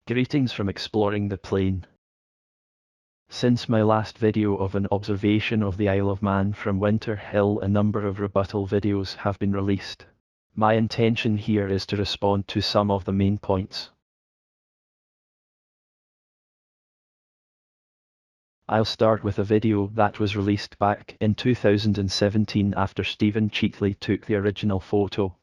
Greetings from exploring the plane. Since my last video of an observation of the Isle of Man from Winter Hill, a number of rebuttal videos have been released. My intention here is to respond to some of the main points. I'll start with a video that was released back in 2017 after Stephen Cheatley took the original photo.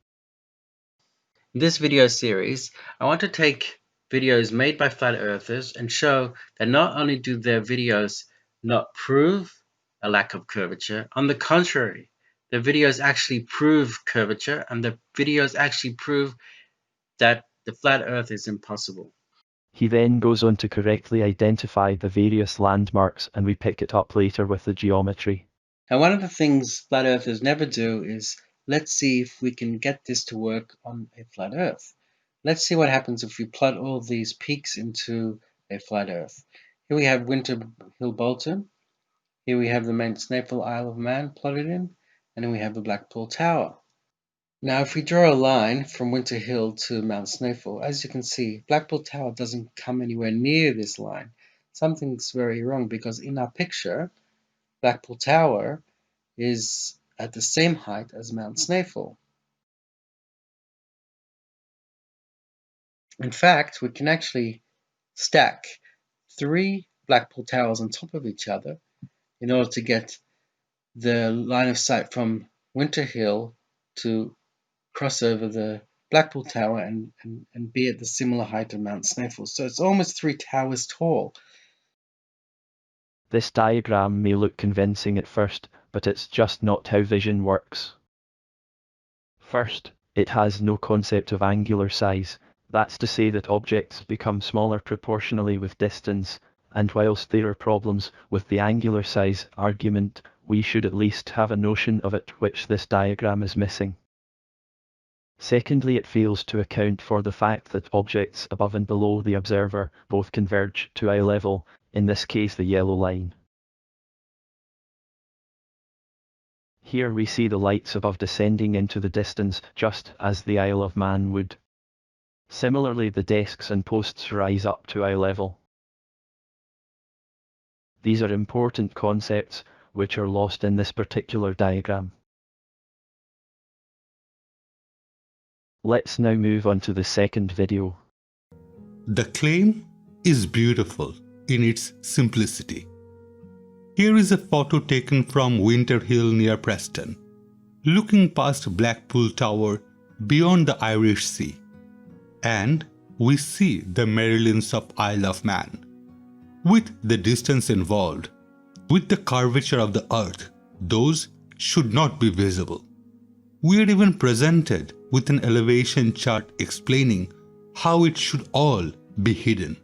In this video series, I want to take videos made by flat earthers and show that not only do their videos not prove a lack of curvature, on the contrary, the videos actually prove curvature, and the videos actually prove that the flat earth is impossible. He then goes on to correctly identify the various landmarks, and we pick it up later with the geometry. Now, one of the things flat earthers never do is, let's see if we can get this to work on a flat earth. Let's see what happens if we plot all these peaks into a flat earth. Here we have Winter Hill Bolton. Here we have the Mount Snaefell Isle of Man plotted in, and then we have the Blackpool Tower. Now, if we draw a line from Winter Hill to Mount Snaefell, as you can see, Blackpool Tower doesn't come anywhere near this line. Something's very wrong, because in our picture, Blackpool Tower is at the same height as Mount Snaefell. In fact, we can actually stack 3 Blackpool Towers on top of each other in order to get the line of sight from Winter Hill to cross over the Blackpool Tower and be at the similar height of Mount Snaefell. So it's almost 3 towers tall. This diagram may look convincing at first, but it's just not how vision works. First, it has no concept of angular size. That's to say that objects become smaller proportionally with distance, and whilst there are problems with the angular size argument, we should at least have a notion of it, which this diagram is missing. Secondly, it fails to account for the fact that objects above and below the observer both converge to eye level, in this case the yellow line. Here we see the lights above descending into the distance, just as the Isle of Man would. Similarly, the desks and posts rise up to eye level. These are important concepts, which are lost in this particular diagram. Let's now move on to the second video. The claim is beautiful in its simplicity. Here is a photo taken from Winter Hill near Preston, looking past Blackpool Tower beyond the Irish Sea. And we see the Marilyns of Isle of Man. With the distance involved, with the curvature of the earth, those should not be visible. We are even presented with an elevation chart explaining how it should all be hidden.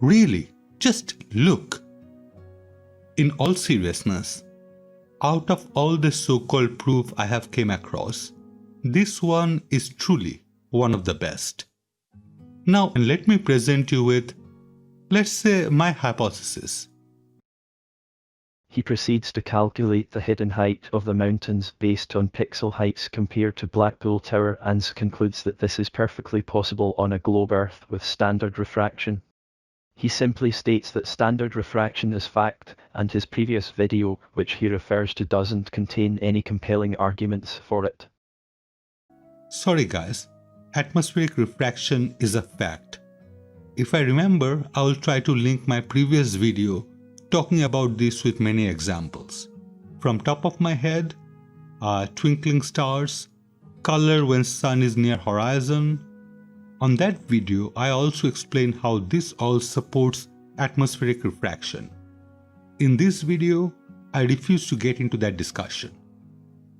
Really, just look. In all seriousness, out of all the so-called proof I have came across, this one is truly one of the best. Now let me present you with, let's say, my hypothesis. He proceeds to calculate the hidden height of the mountains based on pixel heights compared to Blackpool Tower and concludes that this is perfectly possible on a globe Earth with standard refraction. He simply states that standard refraction is fact, and his previous video, which he refers to, doesn't contain any compelling arguments for it. Sorry guys, atmospheric refraction is a fact. If I remember, I will try to link my previous video talking about this with many examples. From top of my head, twinkling stars, color when sun is near horizon. On that video, I also explain how this all supports atmospheric refraction. In this video, I refuse to get into that discussion.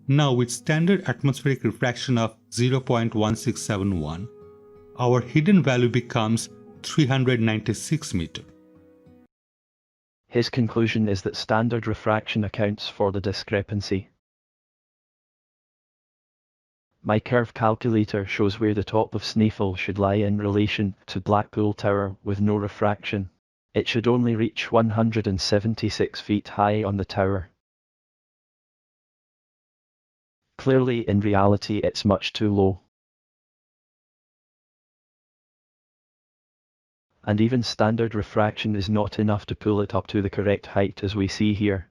Now, with standard atmospheric refraction of 0.1671, our hidden value becomes 396 meters. His conclusion is that standard refraction accounts for the discrepancy. My curve calculator shows where the top of Snaefell should lie in relation to Blackpool Tower with no refraction. It should only reach 176 feet high on the tower. Clearly, in reality, it's much too low. and even standard refraction is not enough to pull it up to the correct height as we see here.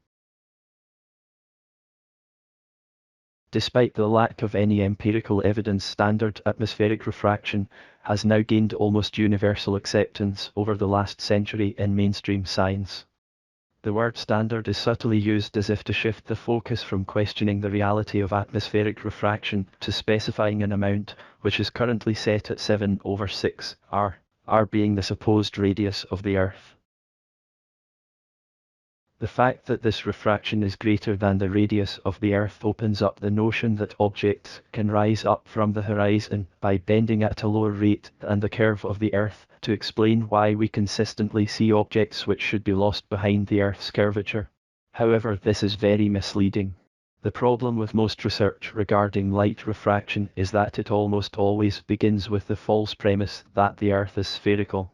Despite the lack of any empirical evidence, standard atmospheric refraction has now gained almost universal acceptance over the last century in mainstream science. The word standard is subtly used as if to shift the focus from questioning the reality of atmospheric refraction to specifying an amount, which is currently set at 7/6 r being the supposed radius of the Earth. The fact that this refraction is greater than the radius of the Earth opens up the notion that objects can rise up from the horizon by bending at a lower rate than the curve of the Earth, to explain why we consistently see objects which should be lost behind the Earth's curvature. However, this is very misleading. The problem with most research regarding light refraction is that it almost always begins with the false premise that the Earth is spherical.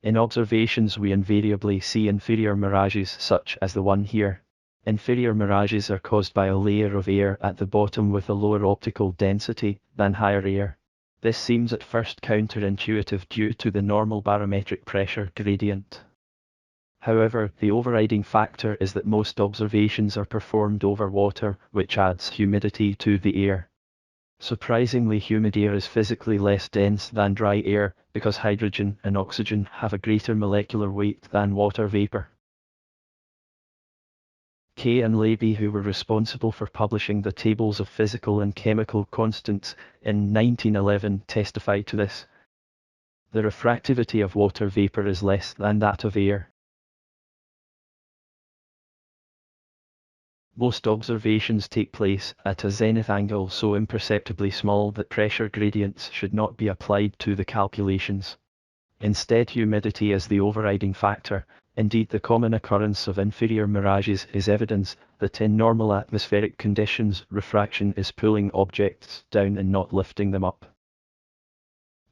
In observations we invariably see inferior mirages such as the one here. Inferior mirages are caused by a layer of air at the bottom with a lower optical density than higher air. This seems at first counterintuitive due to the normal barometric pressure gradient. However, the overriding factor is that most observations are performed over water, which adds humidity to the air. Surprisingly, humid air is physically less dense than dry air because hydrogen and oxygen have a greater molecular weight than water vapor. Kay and Levy, who were responsible for publishing the tables of physical and chemical constants in 1911, testified to this. The refractivity of water vapor is less than that of air. Most observations take place at a zenith angle so imperceptibly small that pressure gradients should not be applied to the calculations. Instead, humidity is the overriding factor. Indeed, the common occurrence of inferior mirages is evidence that in normal atmospheric conditions, refraction is pulling objects down and not lifting them up.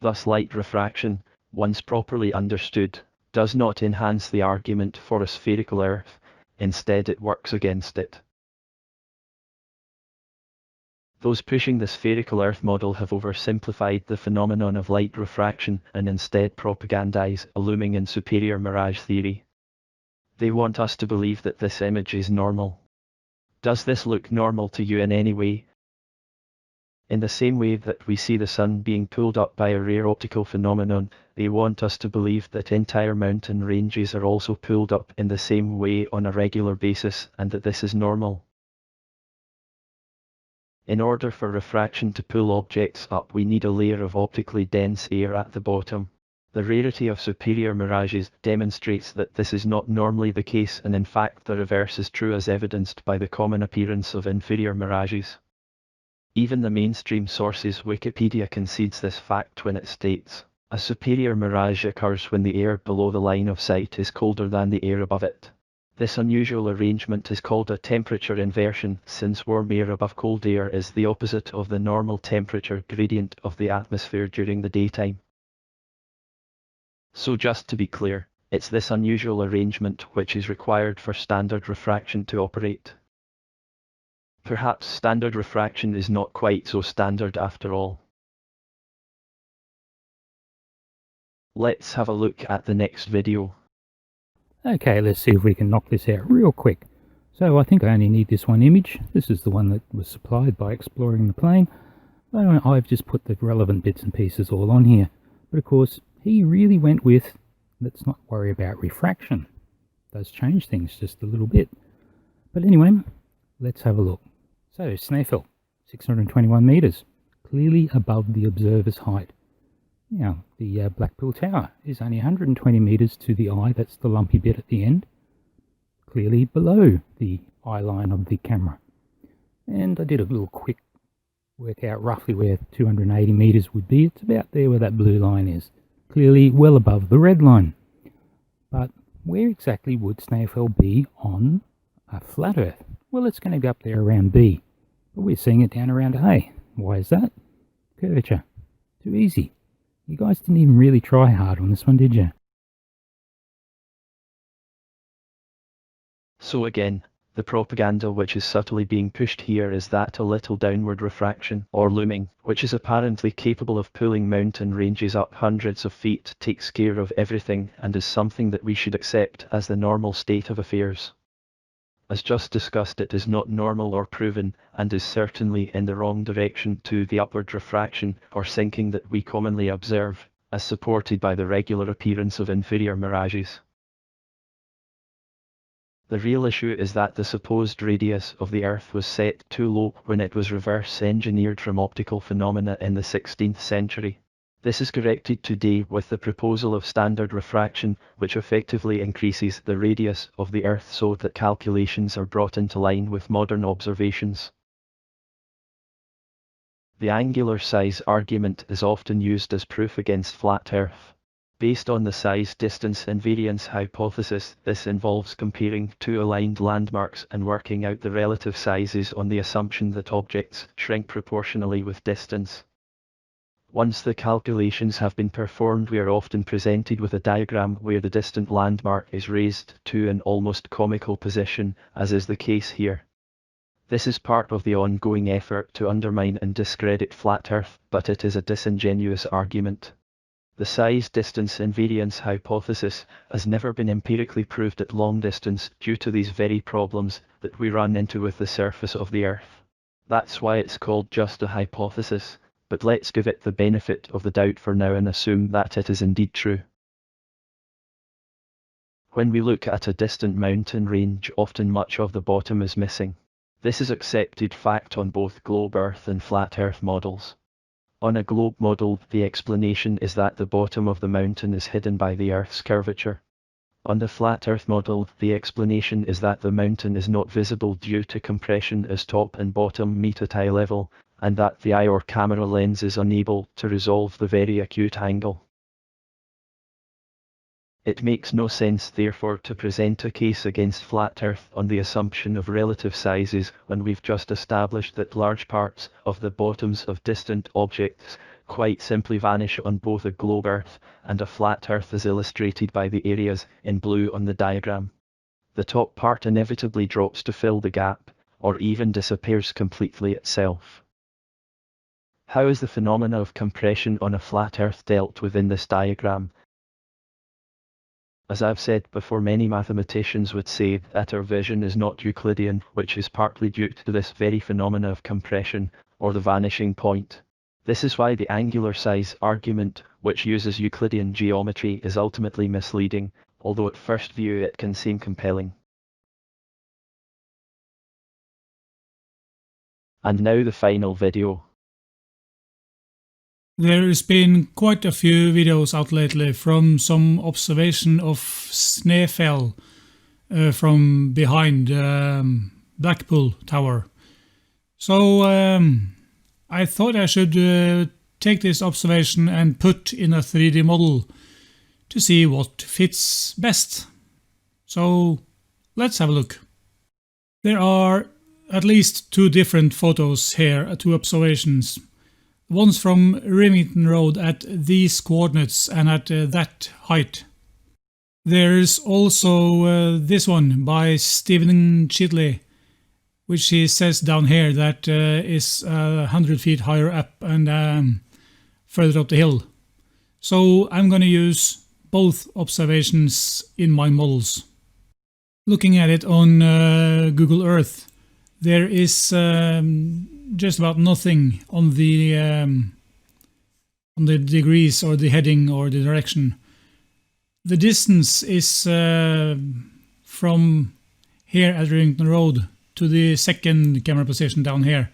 Thus, light refraction, once properly understood, does not enhance the argument for a spherical Earth. Instead, it works against it. Those pushing the spherical Earth model have oversimplified the phenomenon of light refraction and instead propagandize a looming and superior mirage theory. They want us to believe that this image is normal. Does this look normal to you in any way? In the same way that we see the sun being pulled up by a rare optical phenomenon, they want us to believe that entire mountain ranges are also pulled up in the same way on a regular basis and that this is normal. In order for refraction to pull objects up, we need a layer of optically dense air at the bottom. The rarity of superior mirages demonstrates that this is not normally the case, and in fact the reverse is true, as evidenced by the common appearance of inferior mirages. Even the mainstream sources Wikipedia concedes this fact when it states, "A superior mirage occurs when the air below the line of sight is colder than the air above it." This unusual arrangement is called a temperature inversion, since warm air above cold air is the opposite of the normal temperature gradient of the atmosphere during the daytime. So just to be clear, it's this unusual arrangement which is required for standard refraction to operate. Perhaps standard refraction is not quite so standard after all. Let's have a look at the next video. Okay, let's see if we can knock this out real quick. So I think I only need this one image. This is the one that was supplied by Exploring the Plane. I've just put the relevant bits and pieces all on here. But of course, he really went with, let's not worry about refraction. It does change things just a little bit. But anyway, let's have a look. So, Snaefell, 621 metres, clearly above the observer's height. Now, the Blackpool Tower is only 120 metres to the eye, that's the lumpy bit at the end, clearly below the eye line of the camera. And I did a little quick work out roughly where 280 metres would be. It's about there where that blue line is, clearly well above the red line. But where exactly would Snaefell be on a flat Earth? Well, it's going to be up there around B, but we're seeing it down around A. Why is that? Curvature. Too easy. You guys didn't even really try hard on this one, did you? So again, The propaganda which is subtly being pushed here is that a little downward refraction, or looming, which is apparently capable of pulling mountain ranges up hundreds of feet, takes care of everything and is something that we should accept as the normal state of affairs. As just discussed, it is not normal or proven, and is certainly in the wrong direction to the upward refraction or sinking that we commonly observe, as supported by the regular appearance of inferior mirages. The real issue is that the supposed radius of the Earth was set too low when it was reverse-engineered from optical phenomena in the 16th century. This is corrected today with the proposal of standard refraction, which effectively increases the radius of the Earth so that calculations are brought into line with modern observations. The angular size argument is often used as proof against flat Earth. Based on the size distance invariance hypothesis, this involves comparing two aligned landmarks and working out the relative sizes on the assumption that objects shrink proportionally with distance. Once the calculations have been performed, we are often presented with a diagram where the distant landmark is raised to an almost comical position, as is the case here. This is part of the ongoing effort to undermine and discredit flat Earth, but it is a disingenuous argument. The size-distance invariance hypothesis has never been empirically proved at long distance due to these very problems that we run into with the surface of the Earth. That's why it's called just a hypothesis, but let's give it the benefit of the doubt for now and assume that it is indeed true. When we look at a distant mountain range, often much of the bottom is missing. This is accepted fact on both globe Earth and flat Earth models. On a globe model, the explanation is that the bottom of the mountain is hidden by the Earth's curvature. On the flat Earth model, the explanation is that the mountain is not visible due to compression as top and bottom meet at eye level, and that the eye or camera lens is unable to resolve the very acute angle. It makes no sense, therefore, to present a case against flat Earth on the assumption of relative sizes when we've just established that large parts of the bottoms of distant objects quite simply vanish on both a globe Earth and a flat Earth, as illustrated by the areas in blue on the diagram. The top part inevitably drops to fill the gap, or even disappears completely itself. How is the phenomena of compression on a flat Earth dealt with in this diagram? As I've said before, many mathematicians would say that our vision is not Euclidean, which is partly due to this very phenomena of compression, or the vanishing point. This is why the angular size argument, which uses Euclidean geometry, is ultimately misleading, although at first view it can seem compelling. And now the final video. There's been quite a few videos out lately from some observation of Snæfell from behind Blackpool Tower. So I thought I should take this observation and put in a 3D model to see what fits best. So let's have a look. There are at least two different photos here, two observations. One's from Remington Road at these coordinates and at that height. There's also this one by Stephen Chidley, which he says down here that is 100 feet higher up and further up the hill. So I'm going to use both observations in my models. Looking at it on Google Earth, there is just about nothing on the degrees or the heading or the direction. The distance is from here at Remington Road to the second camera position down here.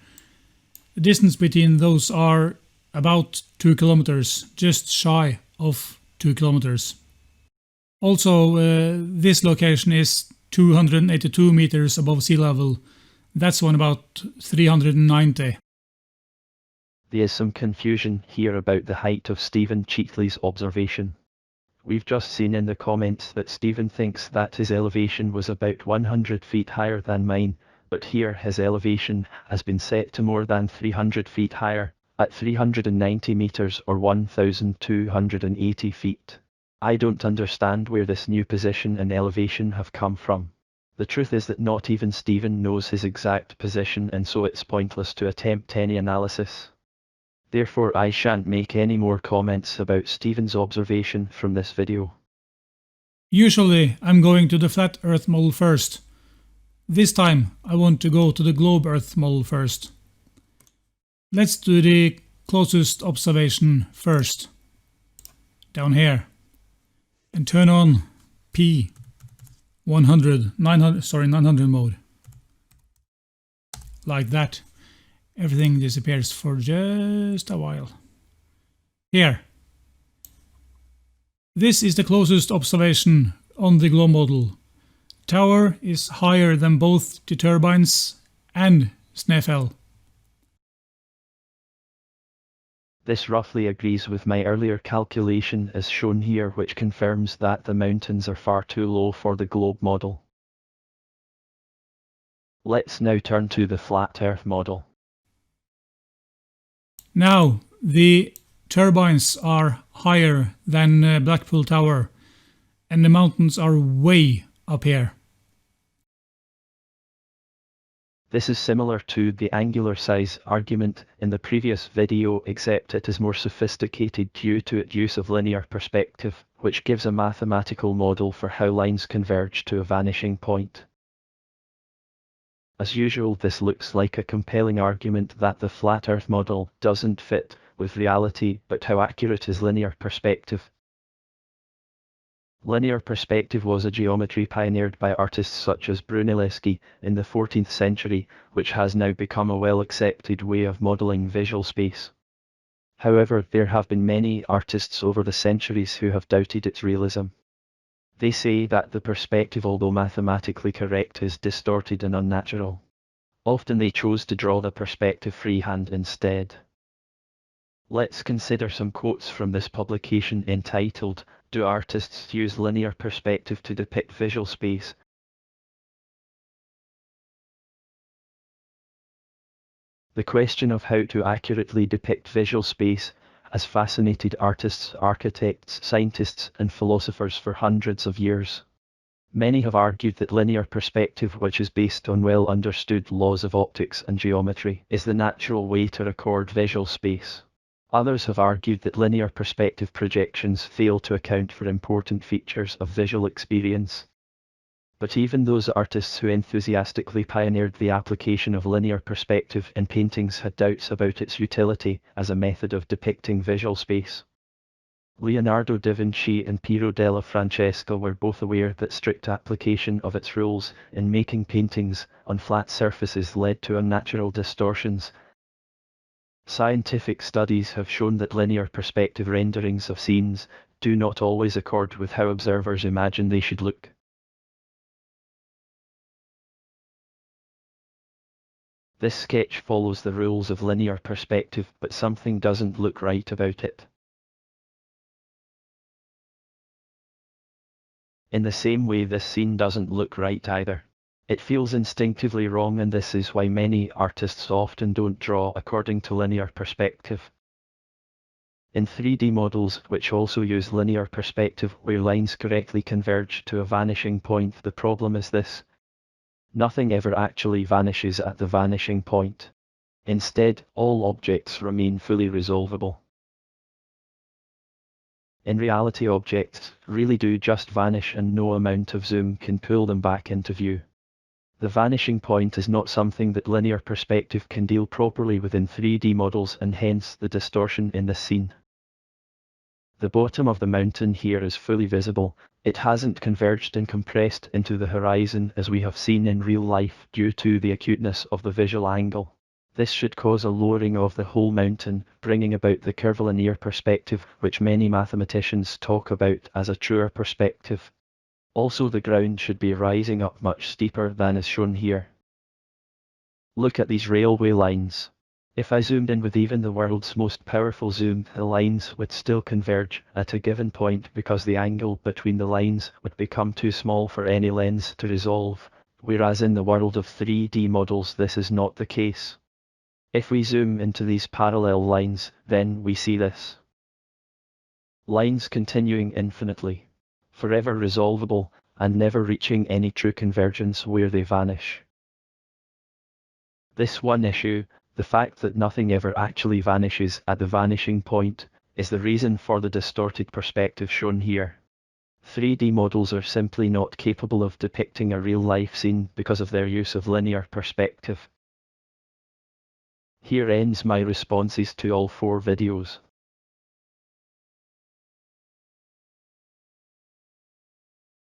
The distance between those are about 2 kilometers, just shy of 2 kilometers. Also, this location is 282 meters above sea level. That's one about 390. There is some confusion here about the height of Stephen Cheatley's observation. We've just seen in the comments that Stephen thinks that his elevation was about 100 feet higher than mine, but here his elevation has been set to more than 300 feet higher, at 390 meters or 1,280 feet. I don't understand where this new position and elevation have come from. The truth is that not even Stephen knows his exact position, and so it's pointless to attempt any analysis. Therefore I shan't make any more comments about Stephen's observation from this video. Usually I'm going to the flat Earth model first. This time I want to go to the globe Earth model first. Let's do the closest observation first. Down here. And turn on P 900 mode. Like that. Everything disappears for just a while. Here. This is the closest observation on the globe model. Tower is higher than both the turbines and Snæfell. This roughly agrees with my earlier calculation as shown here, which confirms that the mountains are far too low for the globe model. Let's now turn to the flat Earth model. Now, the turbines are higher than Blackpool Tower, and the mountains are way up here. This is similar to the angular size argument in the previous video, except it is more sophisticated due to its use of linear perspective, which gives a mathematical model for how lines converge to a vanishing point. As usual, this looks like a compelling argument that the flat Earth model doesn't fit with reality, but how accurate is linear perspective? Linear perspective was a geometry pioneered by artists such as Brunelleschi in the 14th century, which has now become a well-accepted way of modelling visual space. However, there have been many artists over the centuries who have doubted its realism. They say that the perspective, although mathematically correct, is distorted and unnatural. Often they chose to draw the perspective freehand instead. Let's consider some quotes from this publication entitled, "Do Artists Use Linear Perspective to Depict Visual Space?" The question of how to accurately depict visual space has fascinated artists, architects, scientists, and philosophers for hundreds of years. Many have argued that linear perspective, which is based on well-understood laws of optics and geometry, is the natural way to record visual space. Others have argued that linear perspective projections fail to account for important features of visual experience. But even those artists who enthusiastically pioneered the application of linear perspective in paintings had doubts about its utility as a method of depicting visual space. Leonardo da Vinci and Piero della Francesca were both aware that strict application of its rules in making paintings on flat surfaces led to unnatural distortions. Scientific studies have shown that linear perspective renderings of scenes do not always accord with how observers imagine they should look. This sketch follows the rules of linear perspective, but something doesn't look right about it. In the same way, this scene doesn't look right either. It feels instinctively wrong, and this is why many artists often don't draw according to linear perspective. In 3D models, which also use linear perspective where lines correctly converge to a vanishing point, the problem is this: nothing ever actually vanishes at the vanishing point. Instead, all objects remain fully resolvable. In reality, objects really do just vanish, and no amount of zoom can pull them back into view. The vanishing point is not something that linear perspective can deal properly within 3D models, and hence the distortion in this scene. The bottom of the mountain here is fully visible. It hasn't converged and compressed into the horizon as we have seen in real life due to the acuteness of the visual angle. This should cause a lowering of the whole mountain, bringing about the curvilinear perspective, which many mathematicians talk about as a truer perspective. Also, the ground should be rising up much steeper than is shown here. Look at these railway lines. If I zoomed in with even the world's most powerful zoom, the lines would still converge at a given point because the angle between the lines would become too small for any lens to resolve, whereas in the world of 3D models this is not the case. If we zoom into these parallel lines, then we see lines continuing infinitely, forever resolvable, and never reaching any true convergence where they vanish. This one issue, the fact that nothing ever actually vanishes at the vanishing point, is the reason for the distorted perspective shown here. 3D models are simply not capable of depicting a real-life scene because of their use of linear perspective. Here ends my responses to all 4 videos.